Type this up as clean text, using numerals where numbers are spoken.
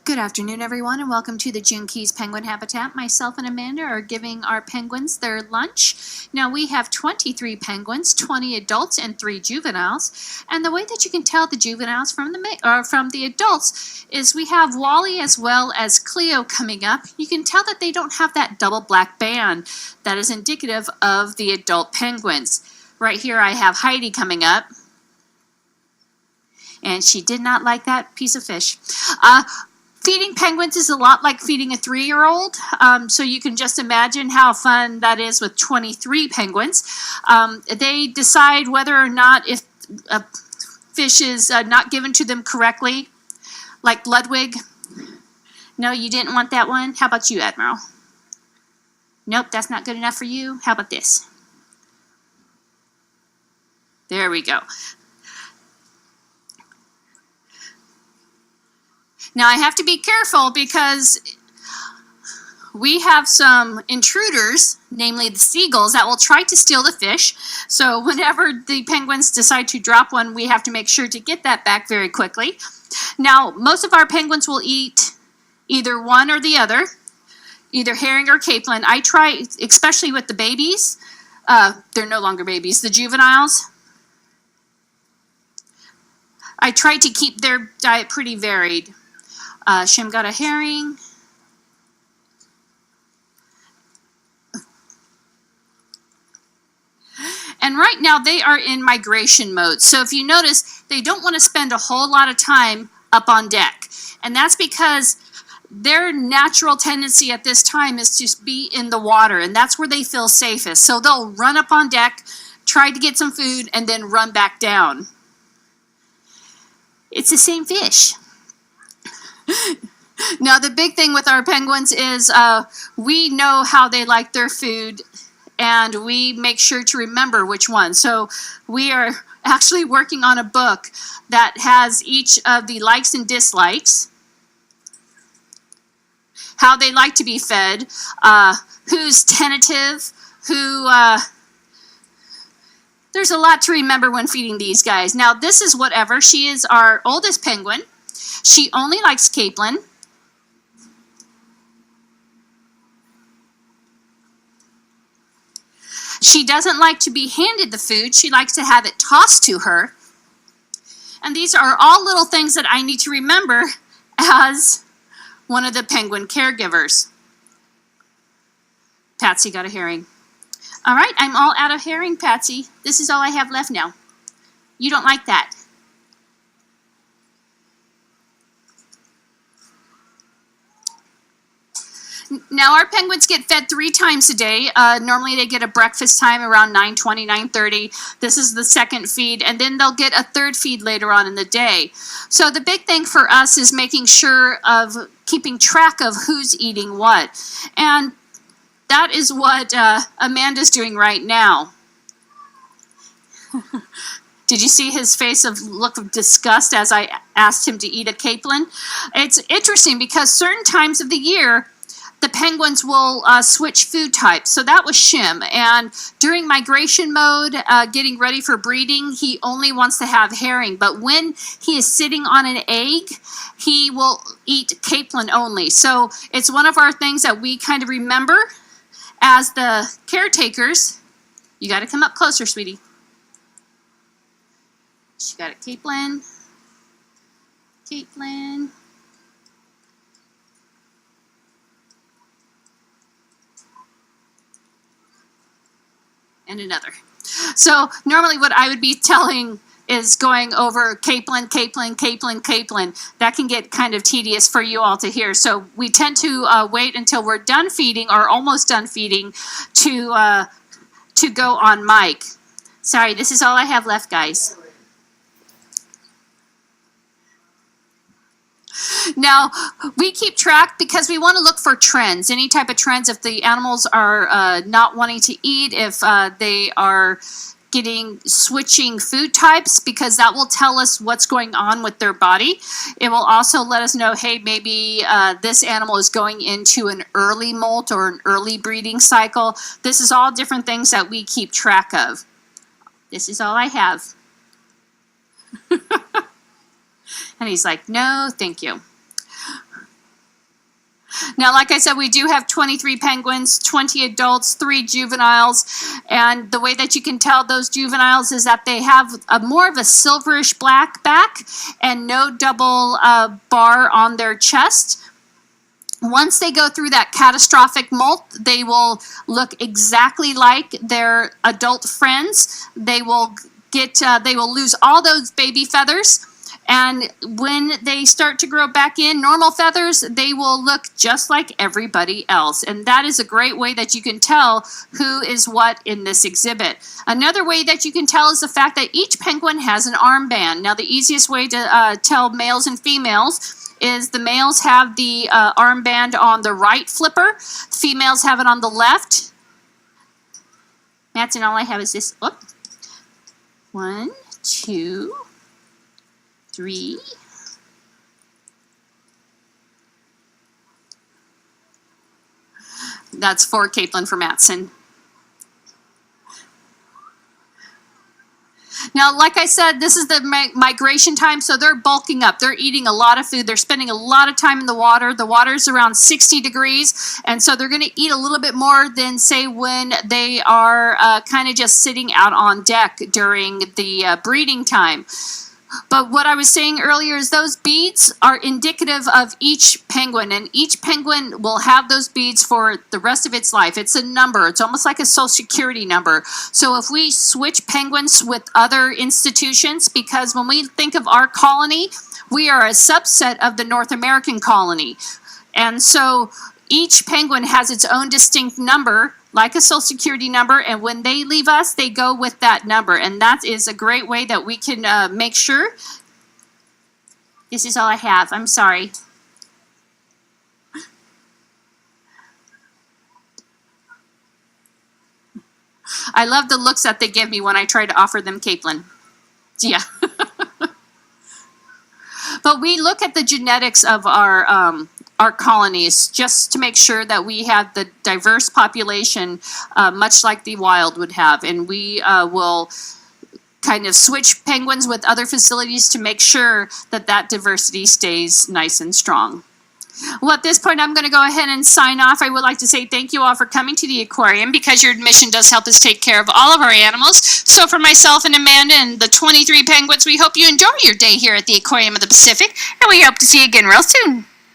Good afternoon, everyone, and welcome to the June Keys Penguin Habitat. Myself and Amanda are giving our penguins their lunch. Now, we have 23 penguins, 20 adults, and 3 juveniles. And the way that you can tell the juveniles from the adults is we have Wally as well as Cleo coming up. You can tell that they don't have that double black band that is indicative of the adult penguins. Right here, I have Heidi coming up. And she did not like that piece of fish. Feeding penguins is a lot like feeding a 3-year-old, so you can just imagine how fun that is with 23 penguins. They decide whether or not if a fish is not given to them correctly, like Ludwig. No, you didn't want that one? How about you, Admiral? Nope, that's not good enough for you. How about this? There we go. Now, I have to be careful because we have some intruders, namely the seagulls, that will try to steal the fish. So whenever the penguins decide to drop one, we have to make sure to get that back very quickly. Now, most of our penguins will eat either one or the other, either herring or capelin. I try, especially with the babies, they're no longer babies, the juveniles, I try to keep their diet pretty varied. Shim got a herring. And right now they are in migration mode. So if you notice, they don't want to spend a whole lot of time up on deck. And that's because their natural tendency at this time is to be in the water. And that's where they feel safest. So they'll run up on deck, try to get some food, and then run back down. It's the same fish. Now, the big thing with our penguins is we know how they like their food, and we make sure to remember which one. So we are actually working on a book that has each of the likes and dislikes, how they like to be fed, who's tentative, who... there's a lot to remember when feeding these guys. Now, this is whatever. She is our oldest penguin. She only likes capelin. She doesn't like to be handed the food. She likes to have it tossed to her. And these are all little things that I need to remember as one of the penguin caregivers. Patsy got a herring. All right, I'm all out of herring, Patsy. This is all I have left now. You don't like that. Now, our penguins get fed 3 times a day. Normally, they get a breakfast time around 9:20, 9:30. This is the second feed, and then they'll get a third feed later on in the day. So the big thing for us is making sure of keeping track of who's eating what. And that is what Amanda's doing right now. Did you see his face of look of disgust as I asked him to eat a capelin? It's interesting because certain times of the year, the penguins will switch food types. So that was Shim. And during migration mode, getting ready for breeding, he only wants to have herring. But when he is sitting on an egg, he will eat capelin only. So it's one of our things that we kind of remember as the caretakers. You got to come up closer, sweetie. She got a capelin. Capelin. And another. So normally what I would be telling is going over capelin, capelin, capelin, capelin. That can get kind of tedious for you all to hear. So we tend to wait until we're done feeding or almost done feeding to go on mic. Sorry, this is all I have left, guys. Now, we keep track because we want to look for trends, any type of trends. If the animals are not wanting to eat, if they are switching food types, because that will tell us what's going on with their body. It will also let us know, hey, maybe this animal is going into an early molt or an early breeding cycle. This is all different things that we keep track of. This is all I have. And he's like, no, thank you. Now, like I said, we do have 23 penguins, 20 adults, 3 juveniles, and the way that you can tell those juveniles is that they have more of a silverish black back and no double bar on their chest. Once they go through that catastrophic molt, they will look exactly like their adult friends. They will lose all those baby feathers. And when they start to grow back in normal feathers, they will look just like everybody else. And that is a great way that you can tell who is what in this exhibit. Another way that you can tell is the fact that each penguin has an armband. Now, the easiest way to tell males and females is the males have the armband on the right flipper. Females have it on the left. Matson, all I have is this. Whoop. 1, 2, 3. That's 4 Caitlin for Matson. Now, like I said, this is the migration time, so they're bulking up. They're eating a lot of food. They're spending a lot of time in the water. The water is around 60 degrees, and so they're going to eat a little bit more than, say, when they are kind of just sitting out on deck during the breeding time. But what I was saying earlier is those beads are indicative of each penguin, and each penguin will have those beads for the rest of its life. It's a number. It's almost like a social security number. So if we switch penguins with other institutions, because when we think of our colony, we are a subset of the North American colony. And so each penguin has its own distinct number, like a social security number, and when they leave us, they go with that number. And that is a great way that we can make sure. This is all I have. I'm sorry. I love the looks that they give me when I try to offer them capelin. Yeah. But we look at the genetics of our colonies just to make sure that we have the diverse population, much like the wild would have. And we will kind of switch penguins with other facilities to make sure that that diversity stays nice and strong. Well, at this point, I'm going to go ahead and sign off. I would like to say thank you all for coming to the aquarium, because your admission does help us take care of all of our animals. So for myself and Amanda and the 23 penguins, we hope you enjoy your day here at the Aquarium of the Pacific, and we hope to see you again real soon.